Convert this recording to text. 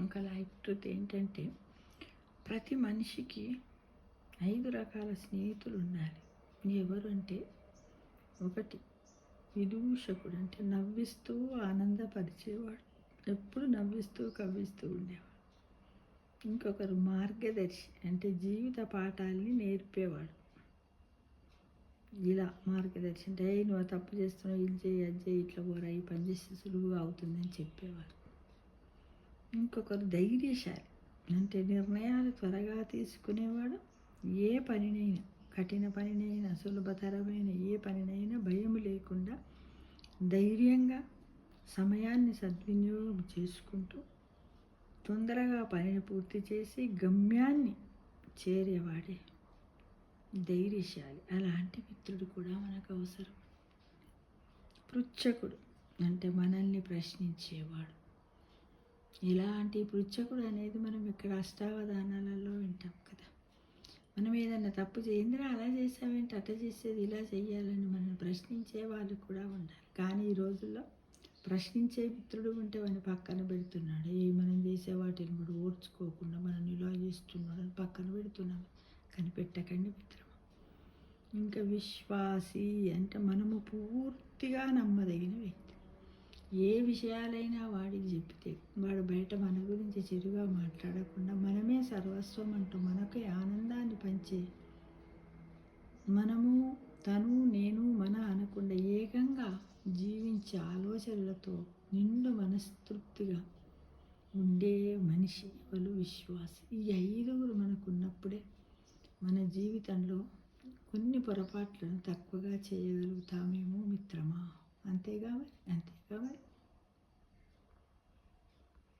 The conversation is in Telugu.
ఇంకా లైఫ్ ట్రూత్ ఏంటంటే ప్రతి మనిషికి 5 రకాల స్నేహితులు ఉండాలి. ఎవరు అంటే, ఒకటి విదూషకుడు, అంటే నవ్విస్తూ ఆనందపరిచేవాడు, ఎప్పుడు నవ్విస్తూ కవ్విస్తూ ఉండేవాడు. ఇంకొకరు మార్గదర్శి, అంటే జీవిత పాఠాలని నేర్పేవాడు. ఇలా మార్గదర్శి అంటే నువ్వు తప్పు చేస్తున్నావు, ఇది చేయి అది చేయి, ఇట్లా పోరా, ఈ పని చేస్తే సులువుగా అవుతుందని చెప్పేవారు. ఇంకొకరు ధైర్యశాలి, అంటే నిర్ణయాలు త్వరగా తీసుకునేవాడు. ఏ పనినైనా, కఠిన పనినైనా సులభతరమైన ఏ పనినైనా భయం లేకుండా ధైర్యంగా సమయాన్ని సద్వినియోగం చేసుకుంటూ తొందరగా పనిని పూర్తి చేసి గమ్యాన్ని చేరేవాడే ధైర్యశాలి. అలాంటి మిత్రుడు కూడా మనకు అవసరం. పృచ్ఛకుడు, అంటే మనల్ని ప్రశ్నించేవాడు. ఇలాంటి పృచ్ఛకుడు అనేది మనం ఇక్కడ అష్టావధానాలలో వింటాం కదా. మనం ఏదైనా తప్పు చేయిందిరా అలా చేసావేంటి, అట్లా చేసేది ఇలా చేయాలని మనం ప్రశ్నించే వాళ్ళు కూడా ఉండాలి. కానీ ఈ రోజుల్లో ప్రశ్నించే మిత్రుడు ఉంటే వాడిని పక్కన పెడుతున్నాడు. మనం చేసే వాటిని కూడా ఓర్చుకోకుండా మనం ఇలా చేస్తున్నాడు అని పక్కన పెడుతున్నాము. కనిపెట్టకండి మిత్రమా. ఇంకా విశ్వాసి, అంటే మనము పూర్తిగా నమ్మదగిన వ్యక్తి. ఏ విషయాలైనా వాడికి చెప్తే వాడు బయట మన గురించి చెడుగా మాట్లాడకుండా మనమే సర్వస్వం అంటూ మనకే ఆనందాన్ని పంచే, మనము తను నేను మన అనకుండా ఏకంగా జీవించే ఆలోచనలతో నిండు మనస్తృప్తిగా ఉండే మనిషి వాళ్ళు విశ్వాసి. ఈ 5 మనకున్నప్పుడే మన జీవితంలో కొన్ని పొరపాట్లను తక్కువగా చేయగలుగుతామేమో మిత్రమా. అంతేగా మరి.